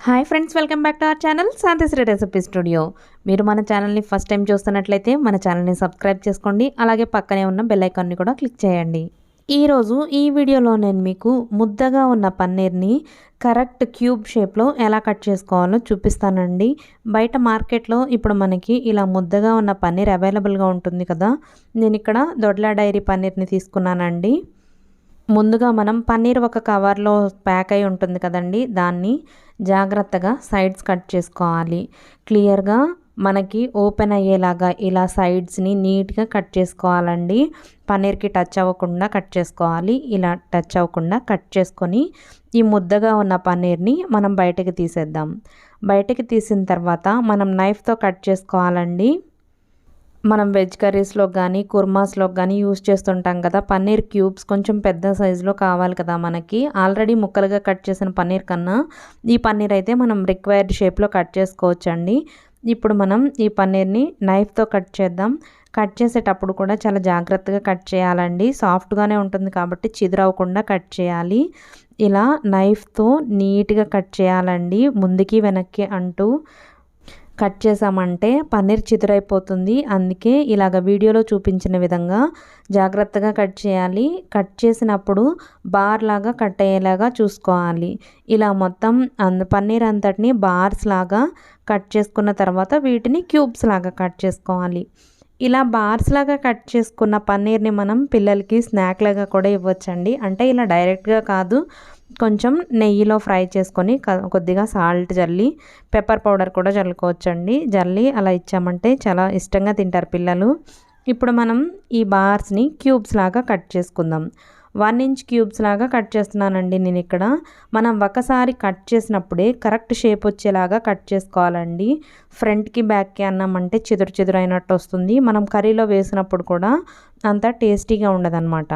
Hi friends, welcome back to our channel Shantisri recipe studio. మీరు మన ఛానల్ని ఫస్ట్ టైం చూస్తున్నట్లయితే మన ఛానల్ని సబ్స్క్రైబ్ చేసుకోండి. అలాగే పక్కనే ఉన్న బెల్ ఐకాన్ని కూడా క్లిక్ చేయండి. ఈరోజు ఈ వీడియోలో నేను మీకు ముద్దగా ఉన్న పన్నీర్ని కరెక్ట్ క్యూబ్ షేప్లో ఎలా కట్ చేసుకోవాలో చూపిస్తానండి. బయట మార్కెట్లో ఇప్పుడు మనకి ఇలా ముద్దగా ఉన్న పన్నీర్ అవైలబుల్గా ఉంటుంది కదా. నేను ఇక్కడ దొడ్లా డైరీ పన్నీర్ని తీసుకున్నానండి. ముందుగా మనం పన్నీర్ ఒక కవర్లో ప్యాక్ అయి ఉంటుంది కదండి, దాన్ని జాగ్రత్తగా సైడ్స్ కట్ చేసుకోవాలి. క్లియర్గా మనకి ఓపెన్ అయ్యేలాగా ఇలా సైడ్స్ని నీట్గా కట్ చేసుకోవాలండి. పన్నీర్కి టచ్ అవ్వకుండా కట్ చేసుకోవాలి. ఇలా టచ్ అవ్వకుండా కట్ చేసుకొని ఈ ముద్దగా ఉన్న పన్నీర్ని మనం బయటకు తీసేద్దాం. బయటకు తీసిన తర్వాత మనం నైఫ్తో కట్ చేసుకోవాలండి. మనం వెజ్ కర్రీస్లో కానీ కుర్మాస్లో కానీ యూస్ చేస్తుంటాం కదా. పన్నీర్ క్యూబ్స్ కొంచెం పెద్ద సైజులో కావాలి కదా మనకి. ఆల్రెడీ ముక్కలుగా కట్ చేసిన పన్నీర్ కన్నా ఈ పన్నీర్ అయితే మనం రిక్వైర్డ్ షేప్లో కట్ చేసుకోవచ్చండి. ఇప్పుడు మనం ఈ పన్నీర్ని నైఫ్తో కట్ చేద్దాం. కట్ చేసేటప్పుడు కూడా చాలా జాగ్రత్తగా కట్ చేయాలండి. సాఫ్ట్గానే ఉంటుంది కాబట్టి చిదురవకుండా కట్ చేయాలి. ఇలా నైఫ్తో నీట్గా కట్ చేయాలండి. ముందుకి వెనక్కి అంటూ కట్ చేసామంటే పన్నీర్ చిదురైపోతుంది. అందుకే ఇలాగ వీడియోలో చూపించిన విధంగా జాగ్రత్తగా కట్ చేయాలి. కట్ చేసినప్పుడు బార్ లాగా కట్ అయ్యేలాగా చూసుకోవాలి. ఇలా మొత్తం పన్నీర్ అంతటిని బార్స్ లాగా కట్ చేసుకున్న తర్వాత వీటిని క్యూబ్స్ లాగా కట్ చేసుకోవాలి. ఇలా బార్స్ లాగా కట్ చేసుకున్న పన్నీర్ని మనం పిల్లలకి స్నాక్ లాగా కూడా ఇవ్వచ్చండి. అంటే ఇలా డైరెక్ట్గా కాదు, కొంచెం నెయ్యిలో ఫ్రై చేసుకొని కొద్దిగా సాల్ట్ జల్లి పెప్పర్ పౌడర్ కూడా జల్లుకోవచ్చండి. జల్లి అలా ఇచ్చామంటే చాలా ఇష్టంగా తింటారు పిల్లలు. ఇప్పుడు మనం ఈ బార్స్ని క్యూబ్స్ లాగా కట్ చేసుకుందాం. 1 ఇంచ్ క్యూబ్స్ లాగా కట్ చేస్తున్నానండి నేను ఇక్కడ. మనం ఒకసారి కట్ చేసినప్పుడే కరెక్ట్ షేప్ వచ్చేలాగా కట్ చేసుకోవాలండి. ఫ్రంట్కి బ్యాక్కి అన్నామంటే చెదురు అయినట్టు వస్తుంది. మనం కర్రీలో వేసినప్పుడు కూడా అంత టేస్టీగా ఉండదన్నమాట.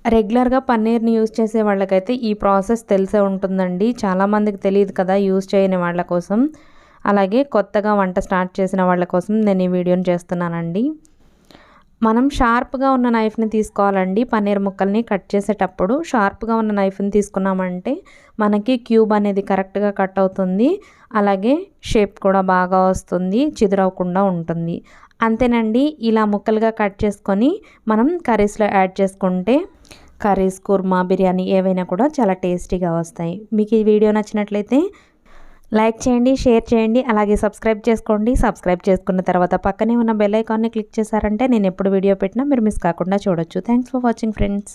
రెగ్యులర్గా పన్నీర్ని యూజ్ చేసే వాళ్ళకైతే ఈ ప్రాసెస్ తెలిసే ఉంటుందండి. చాలామందికి తెలియదు కదా యూజ్ చేయని వాళ్ళ కోసం. అలాగే కొత్తగా వంట స్టార్ట్ చేసిన వాళ్ళ కోసం నేను ఈ వీడియోని చేస్తున్నానండి. మనం షార్ప్గా ఉన్న నైఫ్ని తీసుకోవాలండి. పన్నీర్ ముక్కల్ని కట్ చేసేటప్పుడు షార్ప్గా ఉన్న నైఫ్ని తీసుకున్నామంటే మనకి క్యూబ్ అనేది కరెక్ట్గా కట్ అవుతుంది. అలాగే షేప్ కూడా బాగా వస్తుంది, చిదురవకుండా ఉంటుంది. అంతేనండి. ఇలా ముక్కలుగా కట్ చేసుకొని మనం కర్రీస్లో యాడ్ చేసుకుంటే కర్రీస్, కుర్మా, బిర్యానీ ఏవైనా కూడా చాలా టేస్టీగా వస్తాయి. మీకు ఈ వీడియో నచ్చినట్లయితే లైక్ చేయండి, షేర్ చేయండి, అలాగే సబ్స్క్రైబ్ చేసుకోండి. సబ్స్క్రైబ్ చేసుకున్న తర్వాత పక్కనే ఉన్న బెల్ ఐకాన్ని క్లిక్ చేశారంటే నేను ఎప్పుడు వీడియో పెట్టినా మీరు మిస్ కాకుండా చూడొచ్చు. Thanks for watching friends.